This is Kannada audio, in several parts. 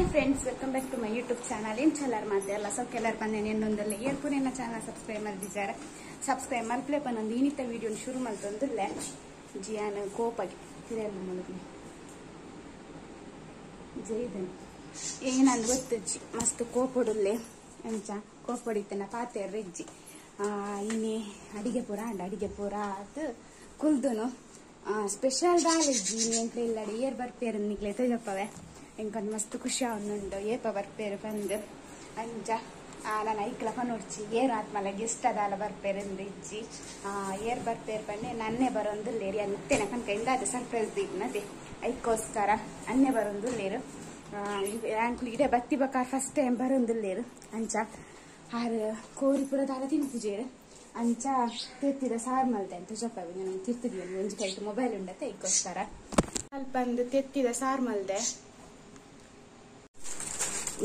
Hi friends, welcome back to my YouTube channel. ಏನು ಚಲರ್ ಮಾತೆ ಅಲ್ಲ ಸೊ ಕೆಲರ್ ಬಂದೇನೆ ಇನ್ನೊಂದಲ್ಲ ಏರ್ಪುರ ನನ್ನ ಚಾನಲ್ ಸಬ್ಸ್ಕ್ರೈಬ್ ಮಾಡಿದ್ದಾರೆ. ಸಬ್ಸ್ಕ್ರೈಬ್ ಮಾಡ್ಪ್ಲೇ ಬಂದೊಂದು ಇನ್ನಿತ ವಿಡಿಯೋ ಶುರು ಮಾಡ್ತಂದಿಲ್ಲ ಜಿಯಾನ ಕೋಪಗೆ ಇದೆಲ್ಲ ಮೂಲಕ ಜೈದನ್ ಏನಂದು ಗೊತ್ತಜ್ಜಿ ಮಸ್ತ್ ಕೋಪಡುಲ್ಲೆ ಅಂಚ ಕೋಪಡಿತನ ಪಾತೆ ರೆಜ್ಜಿ ಇನ್ನೇ ಅಡಿಗೆ ಪೂರ ಅಂಡ ಅಡಿಗೆ ಪೂರ ಅದು ಕುಲ್ದನು ಸ್ಪೆಷಲ್ ದಾಲೆಜ್ಜಿ ಎಂತ ಇಲ್ಲಡಿ ಏರ್ ಬರ್ಪೇರು ನಿಕ್ಲೆ ತಜಪ್ಪವೆ ಎಂಕೊಂದು ಮಸ್ತ್ ಖುಷಿ ಅವನುಂಡು ಏಪ ಬರ್ಪೇರು ಬಂದು ಅಂಚ ನನ್ನ ಐಕ್ಲ ಪನೋಡ್ಚಿ ಏರ್ ಆತ್ಮಲ ಗೆಸ್ಟ್ ಅದಾಲ ಬರ್ಪೇರಂದು ಇಜ್ಜಿ ಏರ್ ಬರ್ಪೇರು ಪಂಡೆ ನನ್ನೇ ಬರೋಂದುಲ್ಲೇರಿ ಅಂತೇನೆ ಕನ್ಕಂಡ ಅದು ಸರ್ಪ್ರೈಸ್ ದೀಪ್ನದೆ ಐಕ್ಕೋಸ್ಕರ ಅನ್ನೇ ಬರೋಂದುಲ್ಲೇರು ಆಂಕ್ಲು ಇಡೇ ಬತ್ತಿ ಬಕಾರ ಫಸ್ಟ್ ಟೈಮ್ ಬರೋಂದುಲ್ಲೇರು ಅಂಚ ಆರು ಕೋರಿ ಪುರ ದಾಲ ತಿನ್ಪುಜೇರು ಅಂಚ ತಿರ್ತಿದ ಸಾರು ಮಲ್ದೆ ಅಂತ ಜೊಪ್ಪವಿ ನಾನು ತಿರ್ತಿದ್ವಿ ಒಂಜಿ ಕೈಟ್ ಮೊಬೈಲ್ ಉಂಡತ್ತೆ ಐಕ್ಕೋಸ್ಕರ ಸ್ವಲ್ಪ ಒಂದು ತೆತ್ತಿದ ಸಾರು ಮಲ್ದೆ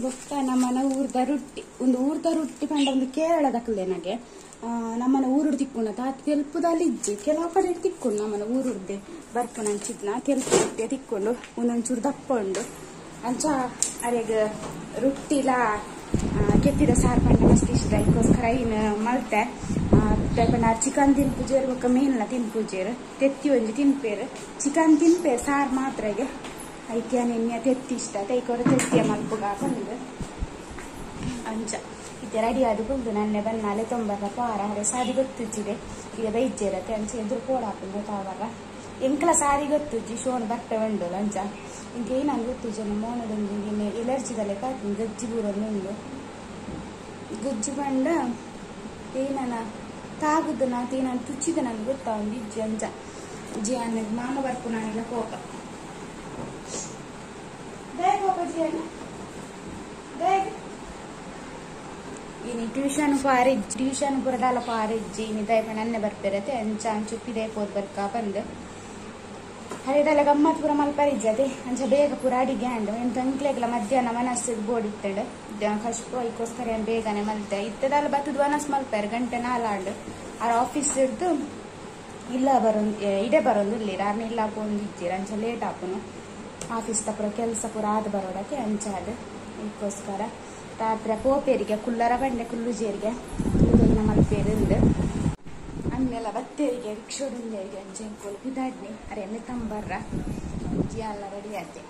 ಗೊತ್ತಾ ನಮ್ಮನ ಊರ್ದ ರೊಟ್ಟಿ ಒಂದು ಊರ್ದ ರೊಟ್ಟಿ ಪಂಡ ಒಂದು ಕೇರಳದಕ್ಕಲೆ ನನಗೆ ನಮ್ಮನ ಊರುಡ್ ತಿಕ್ಕೊಂಡು ತಾತ ತೆಲ್ಪುದಲ್ಲಿ ಇಜ್ಜಿ ಕೆಲವು ಕಡೆ ತಿಕ್ಕೊಂಡು ನಮ್ಮನ ಊರುಡ್ದೆ ಬರ್ಪುನ ಅಂಚಿದ್ನ ತೆಲ್ಪು ರೊಟ್ಟಿ ತಿಕ್ಕೊಂಡು ಒಂದೊಂಚೂರು ದಪ್ಪ ಉಂಡು ಅಂಚ ಅರೆಗ ರೊಟ್ಟಿಲ ಕೆತ್ತಿದ ಸಾರು ಪಂಡ ಮಸ್ತ್ ಇಷ್ಟ ಅದಕ್ಕೋಸ್ಕರ ಇನ್ನು ಮಲ್ತೆ ಪಂಡ ಚಿಕನ್ ತಿನ್ಪುಜೇರು ಬೊಕ್ಕ ಮೀನೆಲ್ಲ ತಿನ್ಪುಜೇರು ತೆತ್ತಿ ಒಂಜಿ ತಿನ್ಪೇರು ಚಿಕನ್ ತಿನ್ಪೇರು ಸಾರು ಮಾತ್ರ ಈಗ ಐಕ್ಯ ನೆನ್ನೆ ತೆತ್ತಿ ಇಷ್ಟ ತೈಕೋರ ತೆತ್ತಿಯ ಮಲ್ಪುಗ ಬಂದು ಅಂಚ ಇತ್ತೆ ರೆಡಿ ಆದ ಬಂದು ನನ್ನೆ ಬನ್ನಾಲೆ ತೊಂಬರ ಪಾರ ಹರೆ ಸಾರಿ ಗೊತ್ತಿಜ್ಜಿದೆ ಈಗ ದೈಜ್ಜಿರತ್ತೆ ಅಂಚ ಎದುರು ಕೋಡ ಹಾಕೊಂಡು ತಾವಾಗ ಎಂಕಲ ಸಾರಿ ಗೊತ್ತಿಜ್ಜಿ ಶೋನ್ ಬಟ್ಟೆ ಉಂಡು ಅಂಚ ಇಂಕೆ ನಾನು ಗೊತ್ತಿಜ್ಜ ಮೋನದೊಂದು ನಿನ್ನೆ ಎಲರ್ಜಿದಲ್ಲೇ ಕಾತು ಗಜ್ಜಿ ಬೂರೊಂದು ಗುಜ್ಜಿ ಬಂಡ ಏನನ ತಾಗುದು ನಾ ತೇನ ತುಚ್ಚಿದ ನನ್ಗೆ ಗೊತ್ತಾ ಒಂದು ಇಜ್ಜಿ ಅಂಚ ಇಜ್ಜಿ ಅನ್ನದ ಮಾಮ ಬರ್ಪು ನಾನೆಲ್ಲ ಕೋಪ ಇನಿ ಟ್ಯೂಷನ್ ಪಾರಿಜ್ಜಿ ಟ್ಯೂಷನ್ ಪುರದಾಲ ಪಾರಿಜ್ಜಿ ಇನಿ ದಯಪ ನನ್ನೆ ಬರ್ಪಿರತ್ತೆ ಅಂಚ ಅಂಚುಪ್ಪಿದೆ ಪೋದ್ ಬರ್ಕ ಬಂದು ಹರಿದಲ್ಲ ಗಮ್ಮತ್ ಪುರ ಮಲ್ಪರಿಜ್ಜಿ ಅದೇ ಅಂಚ ಬೇಗ ಪುರ ಅಡಿಗೆ ಹಂಡು ಎಂತ ಅಂಕ್ಲೆಗ್ಲ ಮಧ್ಯಾಹ್ನ ಮನಸ್ಸಿಗೆ ಬೋರ್ಡ್ ಇತ್ತಂಡು ಫಸ್ಟ್ ಐಕೋಸ್ಕರ ಏನು ಬೇಗನೆ ಮಲ್ತೆ ಇತ್ತದಲ್ಲ ಬತ್ತದ ವನಸ್ ಮಲ್ಪಾರು ಗಂಟೆ ನಾಲಾಂಡು ಅವ್ರ ಆಫೀಸ್ ಇರ್ದು ಇಲ್ಲ ಬರೋದು ಇಡೇ ಬರೋದು ಇಲ್ಲಿ ಯಾರನ್ನ ಇಲ್ಲ ಹಾಕೊಂಡು ಇಜ್ಜಿರ ಅಂಚ ಲೇಟ್ ಹಾಕೋನು ಆಫೀಸ್ ತಪ್ಪರ ಕೆಲಸ ಪೂರ ಆದ ಬರೋಡಕ್ಕೆ ಅಂಚಾದ ಇದಕ್ಕೋಸ್ಕರ ರಾತ್ರಿ ಪೋಪೇರಿಗೆ ಕುಲ್ಲರ ಬಂಡೆ ಕುಲ್ಲುಜೇರಿಗೆ ಕುಲ್ಲುನ ಮಲ್ಪೇರಿಂದ ಆಮೇಲೆ ಬತ್ತೇರಿಗೆ ರಿಕ್ಷೋಡಿಂದೇರಿಗೆ ಅಂಚೆಂಕೋಲು ಬಿದಾಡ್ನಿ ಅರೆ ಎಣ್ಣೆ ತಂಬರ್ರ ಅಜ್ಜಿ ಎಲ್ಲ ರೆಡಿ ಆಯ್ತೆ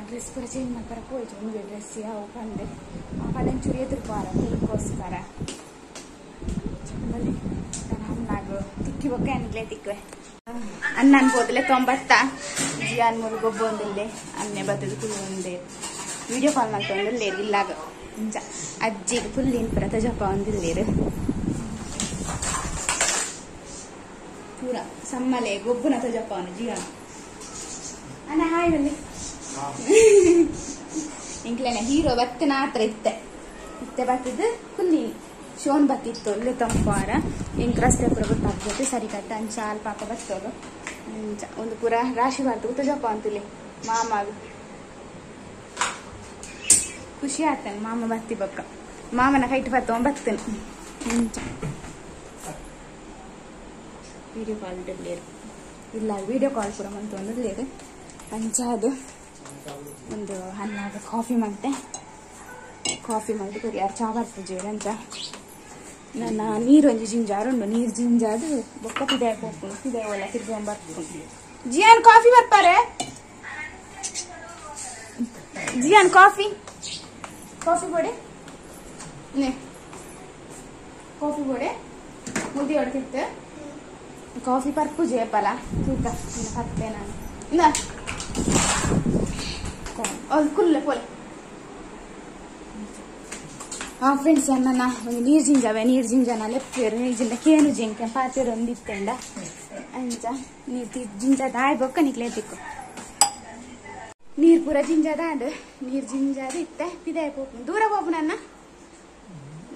ಡ್ರೆಸ್ ಪೂರ ಚೇಂಜ್ ಮಾಡ್ಬರ ಹೋಯ್ತು ಒಂದು ಡ್ರೆಸ್ ಯಾವ ಬಂದೆ ಪಡಂಚೂರು ಎದುರುಪಾರ ಇದಕ್ಕೋಸ್ಕರ ಅನ್ನಾಗು ತಿಕ್ಕಿ ಬೊಕ್ಕ ಎನ್ಗ್ಲೇ ತಿಕ್ಕವೆ ಅನ್ನ ಅನ್ಬೋದಲೆ ತೊಂಬತ್ತ ಜಿಯಾನ್ ಮುರುಗೊಬ್ಬ ಒಂದಿಲ್ಲೆ ಅನ್ನೆ ಬತ್ತದ ಕುಲ್ ಒಂದೇ ವಿಡಿಯೋ ಕಾಲ್ ಮಾಡ್ಕೊಂಡಲ್ಲೇರು ಇಲ್ಲಾಗ ಇಂಚ ಅಜ್ಜಿಗೆ ಫುಲ್ ಇನ್ಪುರ ತಜಪ್ಪ ಒಂದಿಲ್ಲೇರು ಪೂರ ಸಮ್ಮಲೆ ಗೊಬ್ಬನ ತಜಪ್ಪ ಅವನು ಜಿಯಾನ್ ಅನ್ನ ಹಾಯ್ ಬಲ್ಲಿ ಇಂಕ್ಲೇನೆ ಹೀರೋ ಬತ್ತನ ಹತ್ರ ಇತ್ತೆ ಬತ್ತದ ಫುಲ್ಲಿ ಶೋನ್ ಬತ್ತಿತ್ತು ಅಲ್ಲೇ ತಂಪಾರ ಇಂಕ್ ರಸ್ತೆ ಪುರ ಗೊತ್ತಾಗ್ತದೆ ಸರಿ ಕಟ್ಟ ಅಂಚ ಅಲ್ಪ ಪಾಪ ಬತ್ತೋರು ಅಂಚ ಒಂದು ಪೂರ ರಾಶಿ ಬಾರ್ದು ತಜಪ್ಪ ಅಂತಿಲ್ಲಿ ಮಾಮಾಗ ಖುಷಿ ಆಗ್ತಾನೆ ಮಾಮ ಬತ್ತಿ ಬಕ್ಕ ಮಾಮನ ಕೈಟ್ ಬತ್ತವ ಬತ್ತೇನೆ ಅಂಚ ವಿಡಿಯೋ ಕಾಲ್ ಇಡಲೇರು ಇಲ್ಲ ವಿಡಿಯೋ ಕಾಲ್ ಪೂರ ಮಂತು ಒಂದಿಲ್ಲೇರು ಅಂಚ ಅದು ಒಂದು ಹನ್ನಾಗ ಕಾಫಿ ಮಾಡ್ತೆ ಕಾಫಿ ಮಾಡಿ ಕೊಡಿ ಯಾರು ಚಾ ಬರ್ತಜೇರು ಅಂಚ ನನ್ನ ನೀರು ಒಂಜಿ ಜಿಂಜಾರುಂಡು ನೀರು ಜಿಂಜಾದು ಬೊಕ್ಕ ಪಿದಾಯ ಹೋಗ್ಕೊಂಡು ಪಿದಾಯ ಒಲ್ಲ ತಿರ್ಗೊಂಡ್ ಬರ್ಕೊಂಡು ಜಿಯಾನ್ ಕಾಫಿ ಬರ್ತಾರೆ ಜಿಯಾನ್ ಕಾಫಿ ಕಾಫಿ ಬೋಡೆ ಕಾಫಿ ಬೋಡೆ ಮುದ್ದೆ ಹೊಡ್ತಿತ್ತು ಕಾಫಿ ಪರ್ಪು ಜೇಪಲ್ಲ ತೂಕ ಹತ್ತೆ ನಾನು ಇಲ್ಲ ಅದು ಕುಲ್ಲೆ ಪೋಲೆ ಫ್ರೆಂಡ್ಸ್ ನನ್ನ ಒಂದು ನೀರು ಜಿಂಜಾವೆ ನೀರು ಜಿಂಜಾನ ಲೆಪ್ಪೇರು ನೀರು ಜಿಂಜ ಕೇನು ಜಿಂಕೆ ಪಾತೇರು ಒಂದು ಇತ್ತಂಡ ಅಂಚ ನೀರು ಜಿಂಜಾದ ಆಯ್ ಬೊಕ್ಕ ನಿಕ್ಲೆ ತಿಕ್ಕು ನೀರು ಪೂರ ಜಿಂಜಾದ ನೀರು ಜಿಂಜಾದ ಇತ್ತೆ ಪಿದಾಯ ಪೋಪು ದೂರ ಹೋಗು ನನ್ನ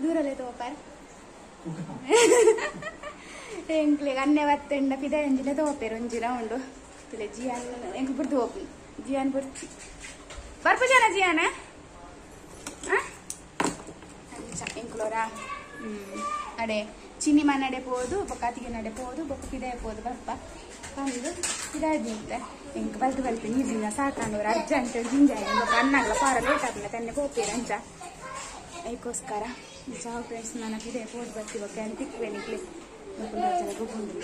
ದೂರಲ್ಲೇ ತಗೋಪಾರ ಎಂಕ್ಲೆಗೆ ಅನ್ನೆ ಬತ್ತಂಡ ಪಿದಾಯ ಒಂಜಿಲೆ ತಗೋಪೇರು ಒಂಜಿಲ ಉಂಡು ತಿಲೆ ಜಿಯಾನ್ ಎಂಕ್ ಬಿಡ್ದು ಹೋಗು ಜಿಯಾನ್ ಬಿಡ್ತಿ ಬರ್ಪ ಜನ ಜಿಯಾನ ಇಂಕ್ಲೋರ ಅಡೆ ಚಿನ್ನಿ ಮನೆ ನಡೆ ಪೋದು ಬೊಕ್ಕ ಅತಿಗೆ ನಡೆ ಪೋದು ಬೊಕ್ಕ ಪಿದಾಯ ಪೋದು ಬರ್ಪ ಬಂದು ಇದಾದ್ಮೇಲೆ ಇಂಕ ಬಲ್ತು ನೀರಿನ ಸಾಕಾಂಡವ್ರು ಅರ್ಜೆಂಟ್ ಗಿಂಜಾಯಿ ಅನ್ನಾಗಲ ಪಾರ ಲೇಟ್ ಆದ್ಮೇಲೆ ತನ್ನೆ ಹೋಗ್ತೀರ ಅಂಚ ಅದಕ್ಕೋಸ್ಕರ ಸಾವು ಫ್ರೆಂಡ್ಸ್ ನನಗೆ ಇದೆ ಫೋಟೋ ಬರ್ತೀವಕ್ಕೆ ಅಂತ ತಿಕ್ವೆ ನಿಕ್ಲಿ ಗೊಬ್ಬಂದು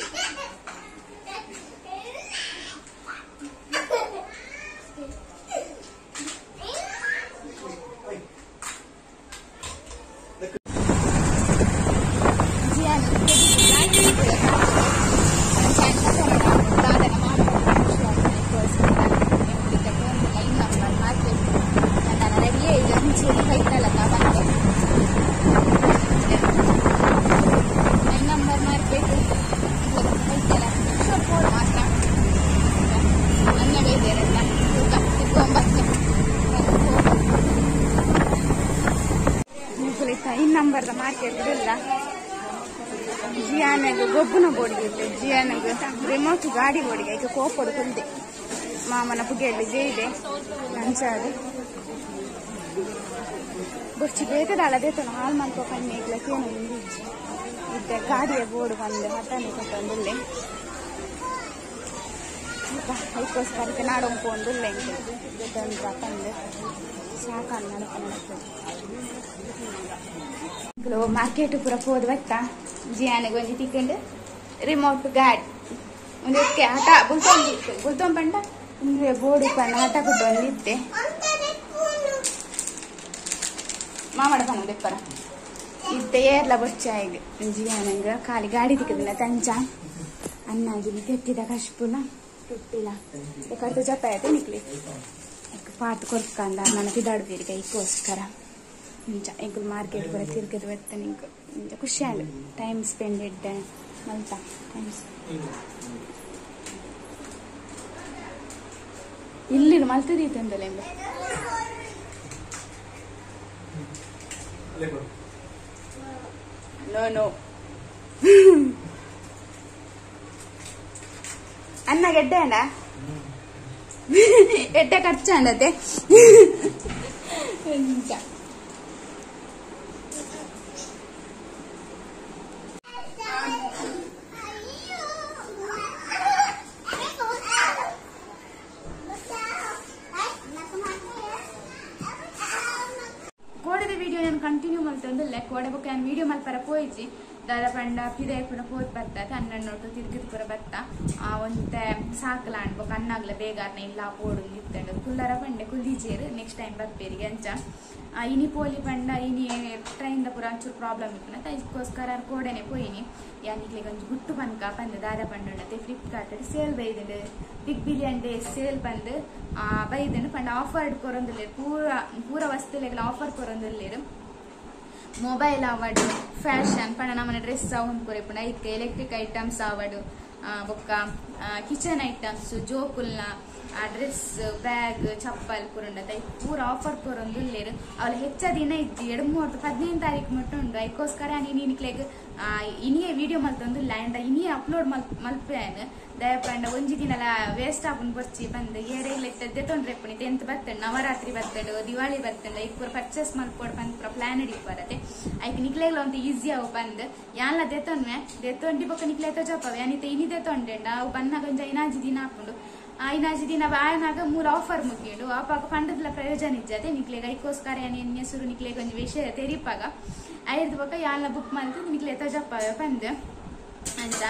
ನಂಬರ್ದ ಮಾರ್ಕೆಟ್ ಇಲ್ಲ ಜಿಯಾನಗ ಗೊಬ್ಬನ ಬೋಡಿಗೆ ಜಿಯಾನಗ ರಿಮೋಟ್ ಗಾಡಿ ಬೋಡಿಗೆ ಈಗ ಕೋಪಡು ಕುಲ್ದೆ ಮಾಮನ ಪುಗೆಯಲ್ಲಿ ಜೇಯಿದೆ ನಂಚಾದು ಬೊಚ್ಚಿ ಬೇಕದಲ್ಲ ದೇತನ ಹಾಳು ಮಾಡ್ಕೊ ಕಣ್ಣಿ ಇಗ್ಲಕ್ಕೇನು ಇದ್ದೆ ಗಾಡಿಯ ಬೋರ್ಡು ಬಂದು ಹತ್ತಾನೆ ಕಟ್ಟೊಂದುಲ್ಲೆ ಅದಕ್ಕೋಸ್ಕರಕ್ಕೆ ನಾಡೊಂಪೊಂದುಲ್ಲೆ ಅಂತ ತಂದು ಸಾಕಾನು ನಡ್ಕೊಂಡು ಮಾರ್ಕೆಟ್ ಪೂರ ಹೋದ್ ಬತ್ತ ಜಿಯಾನಿಗೆ ಒಂಜಿ ತಿಕ್ಕೊಂಡು ರಿಮೋಟ್ ಗಾಡಿ ಒಂದು ಹಠ ಬುಲ್ತೊಂಪಂಡ ಅಂದ್ರೆ ಬೋರ್ಡು ಪಂಡ ಹಠ ಕೊಟ್ಟು ಒಂದಿದ್ದೆ ಮಾಮಡ ಪಂಡ ದೆಪ್ಪರ ಇದ್ದೆ ಏರ್ಲ ಬೊಚ್ಚಾಯಿಗೆ ಜಿಯಾನಂಗ ಖಾಲಿ ಗಾಡಿ ತಿಕ್ಕದಿಲ್ಲ ತಂಚ ಅನ್ನಾಗಿ ತೆತ್ತಿದ ಕಶ್ಪುನ ತುಟ್ಟಿಲ್ಲ ಕಟ್ಟು ಚಪ್ಪಾಯತೆ ನಿಕ್ಲಿ ಪಾಟ್ ಕೊರ್ಕಂದ ನನ್ನ ಪಿದಾಡ್ತೀರಿ ಕೈಗೋಸ್ಕರ ಇಂಚ ಈಗ ಮಾರ್ಕೆಟ್ ಕೂಡ ತಿರ್ಗದು ಬರ್ತೇನೆ ನಿಂಗೆ ಇಂಚ ಖುಷಿ ಆಗ ಟೈಮ್ ಸ್ಪೆಂಡ್ ಇಡ್ಡೆ ಮಲ್ತ ಟೈಮ್ಸ್ ಇಲ್ಲಿ ಮಲ್ತದೀತಂದಲ್ಲ ಎಂಬ ನೋ ನೋ ಅನ್ನ ಗೆಡ್ಡೆ ಅಣ್ಣ ಎಡ್ಡೆ ಖರ್ಚು ಅಂಡತೆ ಕೋಡದ ವಿಡಿಯೋ ನಾನು ಕಂಟಿನ್ಯೂ ಮಾಡ್ತಂದಿಲ್ಲ ಕೋಡೆ ಬಗ್ಗೆ ನಾನು ವಿಡಿಯೋ ಮಲ್ಪರ ಪೋಯಿಸಿ ದಾದ ಪಂಡ ಪಿದೆ ಪುರ ಹೋದ್ ಬರ್ತದೆ ಹನ್ನೊಟ್ಟು ತಿರ್ಗಿದ್ ಪುರ ಬತ್ತ ಒಂತೆ ಸಾಕಲ ಅನ್ಬೇಕು ಅನ್ನಾಗ್ಲ ಬೇಗಾರ್ನ ಇಲ್ಲ ಪೋಡು ಇತ್ತಂಡು ಕುಲ್ಲರ ಪಂಡೆ ಕುಲ್ದೀಜೇರು ನೆಕ್ಸ್ಟ್ ಟೈಮ್ ಬರ್ಬೇರಿಗೆ ಅಂಚ ಇನಿ ಪೋಲಿ ಪಂಡ ಇನಿ ಟ್ರೈನ್ ಪುರ ಒಂಚೂರು ಪ್ರಾಬ್ಲಮ್ ಇತ್ತು ಅದಕ್ಕೋಸ್ಕರ ಕೋಡೆನೆ ಪೋಯಿನಿ ಯಾನಿಕ್ಲಿಗೆ ಒಂಚು ಗುಟ್ಟು ಪನ್ಕ ಬಂದು ದಾದ ಪಂಡತೆ ಫ್ಲಿಪ್ಕಾರ್ಟ್ ಸೇಲ್ ಬೈದಂಡು ಬಿಗ್ ಬಿಲಿಯನ್ ಡೇ ಸೇಲ್ ಬಂದು ಬೈದಂಡು ಪಂಡ ಆಫರ್ ಕೊರೊಂದಿಲ್ಲೇರು ಪೂರ ವಸ್ತುಲೆಗಳ ಆಫರ್ ಕೊರೊಂದಿಲ್ಲೇರು ಮೊಬೈಲ್ ಆವಡು ಫ್ಯಾಷನ್ ಪಂಡ ನಮ್ಮನ ಡ್ರೆಸ್ ಹೊಂದ್ಕೊರೆ ಪುಂಡ ಇಕ್ಕ ಎಲೆಕ್ಟ್ರಿಕ್ ಐಟಮ್ಸ್ ಆವಡು ಬೊಕ್ಕ ಕಿಚನ್ ಐಟಮ್ಸ್ ಜೋಕುಲ್ನ ಡ್ರೆಸ್ ಬ್ಯಾಗ್ ಚಪ್ಪಲ್ ಪುರಂಡತ ಪೂರ ಆಫರ್ ಕೊರೊಂದುಲ್ಲೇರು ಅವಳು ಹೆಚ್ಚ ದಿನ ಇಜ್ಜಿ 15 ತಾರೀಕು ಮುಟ್ಟ ಉಂಡು ಅದಕ್ಕೋಸ್ಕರ ನೀನಿಕ್ಲೆಗ್ ಇನಿಯೇ ವಿಡಿಯೋ ಮಲ್ತೊಂದುಲ್ಲ ಅಂಡ ಇನಿಯೇ ಅಪ್ಲೋಡ್ ಮಲ್ಪೇನು ದಯಪಂಡ ಒಂಜಿ ದಿನಲ ವೇಸ್ಟ್ ಆಪುಂಡು ಬರ್ಚಿ ಬಂದು ಏರೆಗ್ಲ ಇತ್ತದ್ದೆ ತೊಂಡ್ರೆಪ್ಪುನಿ 10th ಬರ್ತಂಡು ನವರಾತ್ರಿ ಬರ್ತಡು ದಿವಾಳಿ ಬರ್ತಂಡು ಐಕ್ ಪೂರ ಪರ್ಚೇಸ್ ಮಲ್ಪೋಡು ಬಂದು ಪೂರ ಪ್ಲಾನ್ ಹಿಡಿಕ್ ಬರತ್ತೆ ಐಕ್ ನಿಕ್ಲೆಗ್ಲ ಒಂದು ಈಸಿ ಅವು ಬಂದು ಯಾನ್ಲ ದೆತ್ತೊಂಡಿ ಬೊಕ್ಕ ನಿಕ್ಲೆ ತೋಜಪ್ಪವ ಯಾನಿತ ಇನಿ ದೆತ್ತೊಂಡೆಂಡ ಅವು ಬನ್ನಾಗ ಒಂಜ ಐನಾಜಿ ದಿನ ಹಾಕೊಂಡು ಐನಾಜಿ ದಿನ ಬಾಯನಾಗ 3 ಆಫರ್ ಮುಗಿಡು ಆಪಾಗ ಪಂಡದಲ ಪ್ರಯೋಜನ ಇಜ್ಜದೆ ನಿಕ್ಲೆಗ ಐಕೋಸ್ಕರ ಎನ್ನ ಹೆಸರು ನಿಕ್ಲೆಗ ಒಂಜಿ ವಿಷಯ ತೆರಿಪಾಗ ಐದು ಬೊಕ್ಕ ಯಾನ್ಲ ಬುಕ್ ಮಾಡ್ತು ನಿಕ್ಲೆ ತೋಜಪ್ಪವ ಬಂದು ಅಂತ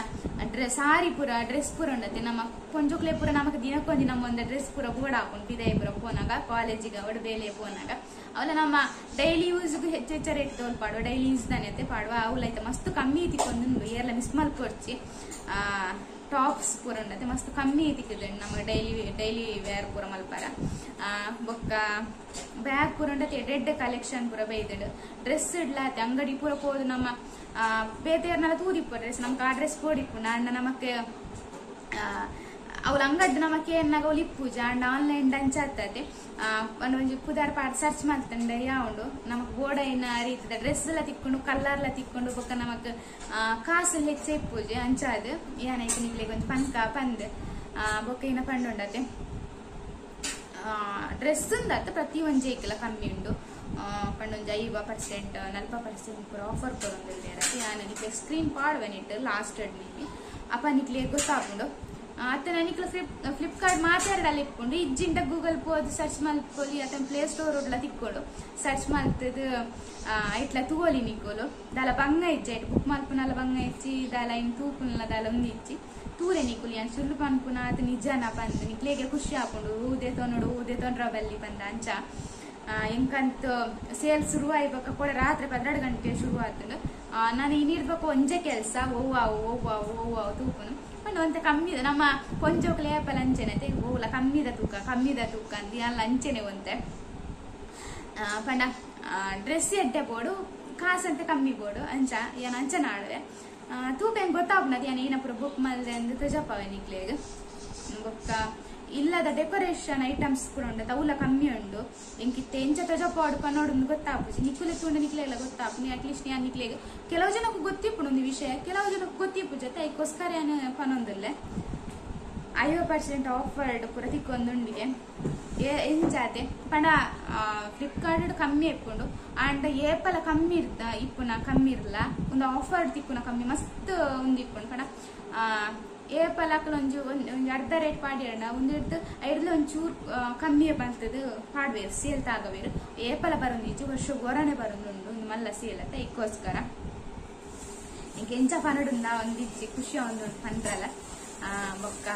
ಸಾರಿ ಪೂರ ಡ್ರೆಸ್ ಪೂರ ಉಂಡತೆ ನಮ್ಮ ಕೊಂಜೋಕ್ಲೆ ಪೂರ ನಮಕ್ ದಿನಕ್ಕೊಂದು ನಮ್ಮ ಒಂದು ಡ್ರೆಸ್ ಪೂರ ಬೋರ್ಡ್ ಹಾಕೊಂಡು ಬಿದಾಯ ಪೂರ ಪೋನಾಗ ಕಾಲೇಜಿಗೆ ಅವಡು ಬೇಲೆ ಪೋನಾಗ ಅವಲ ನಮ್ಮ ಡೈಲಿ ಯೂಸ್ಗೂ ಹೆಚ್ಚೆಚ್ಚ ರೇಟ್ ತೋಲ್ ಪಾಡುವ ಡೈಲಿ ಯೂಸ್ ತಾನೆ ಪಾಡುವ ಅವಲೈತೆ ಮಸ್ತ್ ಕಮ್ಮಿ ತಿಕ್ಕೊಂದು ಏರ್ಲ ಮಿಸ್ ಮಲ್ಪೊಡ್ಚಿ ಟಾಪ್ಸ್ ಪೂರ ಉಂಡತೆ ಮಸ್ತ್ ಕಮ್ಮಿ ತಿಕ್ಕಿದೆ ನಮಗೆ ಡೈಲಿ ವೇರ್ ಪೂರ ಮಲ್ಪಾರ ಬೊಕ್ಕ ಬ್ಯಾಗ್ ಪೂರ ಉಂಡತೆ ರೆಡ್ ಕಲೆಕ್ಷನ್ ಪೂರ ಬೈದಿಡು ಡ್ರೆಸ್ ಇಡ್ಲಾತೆ ಅಂಗಡಿ ಪೂರ ಹೋದು ನಮ್ಮ ಬೇತೆಯರ್ನೆಲ್ಲ ತೂದಿಪ್ಪ ಡ್ರೆಸ್ ನಮ್ಗೆ ಆ ಡ್ರೆಸ್ ಕೊಡಿಪ್ಪು ಅಂಡ ನಮಕ್ಕೆ ಅವಳು ಅಂಗಡಿ ನಮಕ್ಕೆ ಏನಾಗ ಅವಳು ಇಪ್ಪುಜ ಅಂಡ್ ಆನ್ಲೈನ್ ಡಂಚ್ ಆಗ್ತದೆ ಒಂದು ಪುದಾರ್ ಪಾಡ್ ಸರ್ಚ್ ಮಾಡ್ತಂಡೆ ಯಾವುದು ನಮಕ್ ಬೋರ್ಡ ಏನ ರೀತಿದ ಡ್ರೆಸ್ ಎಲ್ಲ ತಿಕ್ಕೊಂಡು ಕಲರ್ಲ ತಿಕ್ಕೊಂಡು ಬೊಕ್ಕ ನಮಕ್ ಕಾಸು ಹೆಚ್ಚು ಇಪ್ಪುಜೆ ಅಂಚಾದ ಏನಾಯ್ತು ನಿಕ್ಲಿಗೆ ಒಂದು ಪಂಕ ಪಂದ್ ಬೊಕ್ಕ ಏನ ಪಂಡುಂಡತೆ ಡ್ರೆಸ್ ಉಂಡತ್ತ ಪ್ರತಿ ಒಂಜಿ ಏಕೆಲ್ಲ ಕಮ್ಮಿ ಉಂಡು ಪಂಡೊಂಜಿ 50% 40% ಪೂರ ಆಫರ್ ಕೊರೊಂದಿಲ್ಲೇರ ನಾನು ನಿಕ್ಲೆ ಸ್ಕ್ರೀನ್ ಪಾಡ್ವೆನಿಟ್ಟು ಲಾಸ್ಟ್ ನಿಕ್ಲಿ ಅಪ್ಪ ನಿಕ್ಲಿಗೆ ಗೊತ್ತಾಗ್ಕೊಂಡು ಅತ್ತ ನಿಕ್ಲ ಫ್ಲಿಪ್ಕಾರ್ಟ್ ಮಾತಾಡಲ್ಲ ಇಟ್ಕೊಂಡು ಇಜ್ಜಿಂಟ ಗೂಗಲ್ ಪೋದು ಸರ್ಚ್ ಮಲ್ಪೊಲಿ ಅತ್ತ ಪ್ಲೇ ಸ್ಟೋರ್ ಉಡ್ಲ ತಿಕ್ಕೊಂಡು ಸರ್ಚ್ ಮಲ್ತದು ಇಟ್ಲ ತೂವಲಿ ನಿಕ್ಕೋಲು ದಾಲ ಬಂಗ ಇಜ್ಜೆ ಬುಕ್ ಮಲ್ಪುನಲ್ಲ ಬಂಗ ಇಚ್ಚಿ ದಾಲ ಇನ್ ತೂಪುನಲ್ಲ ದಾಲ ಒಂದು ಇಚ್ಚಿ ತೂರೆ ನಿಕ್ಕುಲಿ ಅನ್ ಸುಳ್ಳು ಪನ್ಪುನ ಅದು ನಿಜನ ಬಂದು ನಿಕ್ಲೇಗೆ ಖುಷಿ ಹಾಕೊಂಡು ಊದೆ ತೊಂಡು ಊದೆ ತೊಂಡ್ರ ಬಲ್ಲಿ ಬಂದ ಅಂಚ ಎಂಕಂತ ಸೇಲ್ ಶುರು ಆಯ್ಬೇಕ ಕೂಡ ರಾತ್ರಿ 12 ಗಂಟೆ ಶುರು ಆತಂಡು ನಾನು ಇನ್ನಿಡ್ಬೇಕು ಒಂಜೆ ಕೆಲಸ ಓವಾವು ತೂಪನು ಪಂಡ ಒಂತ ಕಮ್ಮಿದ ನಮ್ಮ ಕೊಂಚೋಕ್ಲೆ ಏಪಲ್ ಅಂಚೆನತೆ ಓಲ ಕಮ್ಮಿದ ತೂಕ ಅಂತ ಅಲ್ಲ ಅಂಚೆನೆ ಒಂತೆ ಪಂಡ ಡ್ರೆಸ್ ಎಡ್ಡೆ ಬೋಡು ಕಾಸಂತೆ ಕಮ್ಮಿ ಬೋಡು ಅಂಚ ಏನ್ ಅಂಚನ ಆಡುವೆ ತೂಕ ಹೆಂಗ್ ಗೊತ್ತಾಗ್ನದು ಏನ ಏನಪ್ಪ ಬುಕ್ ಮಲ್ದೆ ಅಂದು ತಜಪಾವೆ ನಿಕ್ಲೇಗ ಬೊಕ್ಕ ಇಲ್ಲದ ಡೆಕೋರೇಷನ್ ಐಟಮ್ಸ್ ಕೂಡ ಉಂಡು ತೌಲ ಕಮ್ಮಿ ಉಂಡು ಎಂಕಿತ್ತೆ ಎಂಚ ತಜಪಾಡು ಪನ್ನೋಡು ಗೊತ್ತಾಪುಜಿ ನಿಕ್ಕುಲೆ ತೂಂಡ ನಿಕ್ಲೆಲ್ಲ ಗೊತ್ತಾಪು ಅಟ್ಲೀಸ್ಟ್ ನಾನು ನಿಕ್ಲೆಗೆ ಕೆಲವು ಜನಕ್ಕೂ ಗೊತ್ತಿಪ್ಪುಡು ಒಂದು ವಿಷಯ ಕೆಲವು ಜನಕ್ಕೂ ಗೊತ್ತಿಪ್ಪು ಜೊತೆ ಅದಕ್ಕೋಸ್ಕರ ಏನು ಪನ್ನೊಂದಲ್ಲೇ 50% ಆಫರ್ಡ್ ಪೂರ ತಿಕ್ಕೊಂದುಂಡಿಗೆ ಎಂಜಾತೆ ಪಂಡ ಫ್ಲಿಪ್ಕಾರ್ಟ್ ಕಮ್ಮಿ ಇಪ್ಕೊಂಡು ಅಂಡ್ ಏಪಲ ಕಮ್ಮಿ ಇಪ್ಪುನ ಕಮ್ಮಿ ಇರಲ್ಲ ಒಂದು ಆಫರ್ ತಿಕ್ಕುನ ಕಮ್ಮಿ ಮಸ್ತ್ ಒಂದು ಇಪ್ಕೊಂಡು ಪಂಡ ಏಪಲ್ ಹಾಕಲು ಒಂದು ಅರ್ಧ ರೇಟ್ ಪಾಡಿಯಣ್ಣ ಒಂದು ಐಡ್ಲ ಒಂಚೂರು ಕಮ್ಮಿ ಬಂತದ್ದು ಪಾಡ್ವೇರು ಸೇಲ್ ತಾಗವೇರು ಏಪಲ ಬರೋಂದಿಚ್ಚು ವರ್ಷ ಗೊರನೆ ಬರೋದುಂಡು ಒಂದು ಮಲ್ಲ ಸೇಲ್ ಅಂತ ಇಕ್ಕೋಸ್ಕರ ಇಂಕ ಎಂಚ ಪನಡುಂದ ಒಂದಿಚ್ಚಿ ಖುಷಿ ಒಂದು ಪಂಡ್ರಲ್ಲ ಬೊಕ್ಕ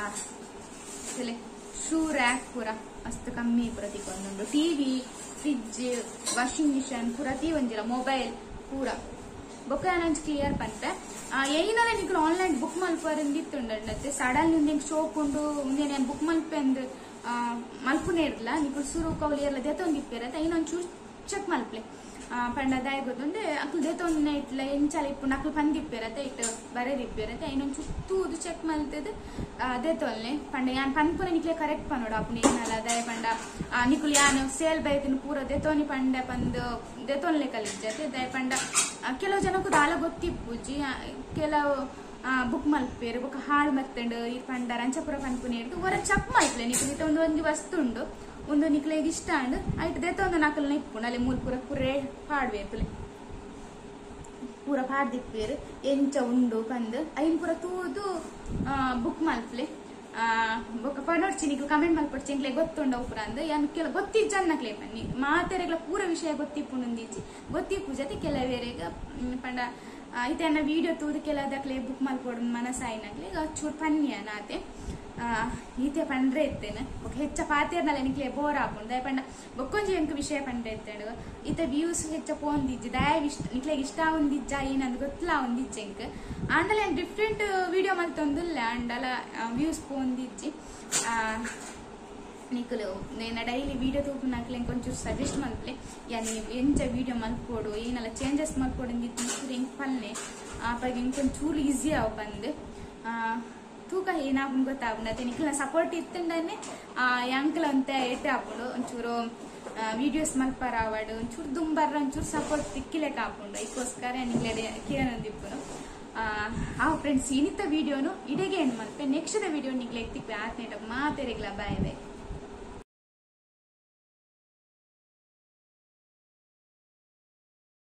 ಶೂ ರ್ಯಾಕ್ ಪೂರ ಮಸ್ತ್ ಕಮ್ಮಿ ಪೂರ ತಿಕ್ಕೊಂದುಂಡು ಟಿವಿ ಫ್ರಿಡ್ಜ್ ವಾಷಿಂಗ್ ಮಿಷನ್ ಪೂರ ತೀ ಒಂದಿಲ್ಲ ಮೊಬೈಲ್ ಪೂರ ಬೊಕ್ಕ ನಂಚ್ ಕ್ಲಿಯರ್ ಪಂತೆ ಏನಾರ ನಿಕ್ಲು ಆನ್ಲೈನ್ ಬುಕ್ ಮಲ್ಪರಂದಿತ್ತುಂಡತ್ತೆ ಸಡನ್ ನಿಂಗೆ ಶೋಪ್ ಉಂಡು ಮುಂದೆ ನಾನು ಬುಕ್ ಮಲ್ಪೆ ಅಂದ್ ಮಲ್ಪುನೇ ಇರಲ್ಲ ನಿಕ್ಲು ಸುರು ಕೌಲಿ ಎಲ್ಲ ದೇತೊಂದಿಪ್ಪಿರತ್ತೆ ಇನ್ನೊಂಚೂರು ಚೆಕ್ ಮಲ್ಪ್ಲೆ ಪಂಡ ದಾಯ ಗೊತ್ತೊಂದೆ ಅಕ್ಲು ದೇತೊಂದಿನ ಇಟ್ಲ ಎಂಚಾಲ ಇಪ್ಪು ನಕ್ಲು ಪಂದಿಪ್ಪಿರತ್ತೆ ಇಟ್ಟು ಬರೆದಿಪ್ಪಿರತ್ತೆ ಇನ್ನೊಂಚೂರು ತೂದು ಚೆಕ್ ಮಲ್ತದ ದೇತೊಲ್ನೆ ಪಂಡ ಯಾನ್ ಪನ್ಪುನ ನಿಕ್ಲೆ ಕರೆಕ್ಟ್ ಪನ್ನೋಡು ಅಪ್ಪು ಏನಲ್ಲ ದಾಯ ಪಂಡ ನಿಕ್ಲು ಯಾನು ಸೇಲ್ ಬೈತಿನ ಪೂರ ದೇತೋನಿ ಪಂಡೆ ಪಂದು ದೇತೊನ್ಲೆ ಕಲಿಜತೆ ದಾಯ ಪಂಡ ಕೆಲವು ಜನಕ್ಕೂ ದಾಲ ಗೊತ್ತಿಪ್ಪುಜಿ ಕೆಲವು ಬುಕ್ ಮಲ್ಪೇರು ಬೊಕ್ಕ ಹಾಳು ಮತ್ತಂಡು ಈ ಪಂಡ ರಂಚಪುರ ಪನ್ಪುನೆ ಇರ್ದು ಹೊರ ಚಕ್ ಮಲ್ಪಲೆ ನಿಕ್ಲು ಒಂದು ವಸ್ತು ಉಂಡು ಒಂದು ನಿಕ್ಲೆಗೆ ಇಷ್ಟ ಅಂಡ್ ಐಟ್ ದೇತ ಒಂದು ನಕಲ್ನ ಇಪ್ಪುಂಡು ಅಲ್ಲಿ ಮೂಲ ಪೂರ ಪೂರೇ ಪಾಡ್ಬೇತಲೆ ಪೂರ ಪಾಡ್ದಿಪ್ಪೇರು ಎಂಚ ಉಂಡು ಬಂದು ಐನ್ ಪೂರ ತೂದು ಬುಕ್ ಮಲ್ಪಲೆ ಬೊಕ್ಕ ಪನೋಡ್ಚಿ ನಿಕ್ಲು ಕಮೆಂಟ್ ಮಲ್ಪಡ್ಚಿ ಎಂಕ್ಲೆ ಗೊತ್ತುಂಡ ಪೂರ ಅಂದ್ ಯಾನ್ ಕೆಲ ಗೊತ್ತಿಜ್ಜ ಅನ್ನಕ್ಲೆ ಬನ್ನಿ ಮಾತೆರೆಗ್ಲ ಪೂರ ವಿಷಯ ಗೊತ್ತಿಪ್ಪುಂಡಿಜ್ಜಿ ಗೊತ್ತಿಪ್ಪು ಜೊತೆ ಕೆಲವೇರೆಗ ಪಂಡ ಇತನ ವಿಡಿಯೋ ತೂದು ಕೆಲದಕ್ಲೆ ಬುಕ್ ಮಲ್ಪೊಡು ಮನಸಾಯಿನಕ್ಲೆ ಚೂರು ಪನ್ಯ ನಾತೆ ಈತೆ ಪಂಡ್ರೆ ಇತ್ತೇನೆ ಹೆಚ್ಚ ಪಾತೇರ್ನಲ್ಲ ನಿಕ್ಲೆ ಬೋರ್ ಆಪುಂಡು ದಯ ಪಂಡ ಬೊಕ್ಕೊಂಜಿ ಎಂಕ್ ವಿಷಯ ಪಂಡ್ರೆ ಇತ್ತೇಡು ಈತ ವ್ಯೂಸ್ ಹೆಚ್ಚ ಪೋಂದಿಜ್ಜಿ ದಯ ನಿಕ್ಲೆಗೆ ಇಷ್ಟ ಒಂದಿಜ್ಜ ಏನಂದು ಗೊತ್ತಲ ಒಂದಿಜ್ಜೆ ಎಂಕ್ ಆಂಡಲ ಡಿಫ್ರೆಂಟ್ ವಿಡಿಯೋ ಮಲ್ತೊಂದುಲ್ಲ ಆಂಡಲ ವ್ಯೂಸ್ ಪೋಂದಿಜ್ಜಿ ನಿಕ್ಲು ನೇನ ಡೈಲಿ ವಿಡಿಯೋ ತೂಪು ನಾಕ್ಲೆ ಒಂಚೂರು ಸಜೆಸ್ಟ್ ಮಲ್ಪಲೆ ಯಾನಿ ಎಂಚ ವಿಡಿಯೋ ಮಲ್ಪೋಡು ಏನೆಲ್ಲ ಚೇಂಜಸ್ ಮಲ್ಪೋಡು ಅಂದಿತ್ತು ಹೆಂಗ್ ಪಲ್ಲೆ ಆಪಾಗ ಇಂಕೊಂಚೂರು ಈಸಿ ಆವ್ ಬಂದು ತೂಕ ಏನಾಪುಂಡು ಗೊತ್ತಾಪುಂಡು ನಿಕ್ಲ ಸಪೋರ್ಟ್ ಇತ್ತಂಡನೆ ಯಾಂಕ್ಲ ಅಂತ ಏಟೆ ಆಪುಂಡು ಒಂಚೂರು ವಿಡಿಯೋಸ್ ಮಲ್ಪರ ಆವಡು ಒಂಚೂರು ದುಂಬರ್ರ ಒಂಚೂರು ಸಪೋರ್ಟ್ ತಿಕ್ಕಿಲೆ ಕಾಪುಂಡು ಇದಕ್ಕೋಸ್ಕರ ನಿಕ್ಲೆ ಕೇಳಂದಿಪ್ಪುನು ಫ್ರೆಂಡ್ಸ್ ಇನ್ನಿತ್ತ ವಿಡಿಯೋನು ಇಡೆಗೆ ಏನು ಮಲ್ಪೆ ನೆಕ್ಸ್ಟ್ ವಿಡಿಯೋ ನಿಕ್ಲೆ ತಿಪ್ಪೆ ಆತ್ನೇಟ ಮಾತೆರೆಗ್ಲ ಬಾಯ್ ಬಾಯ್.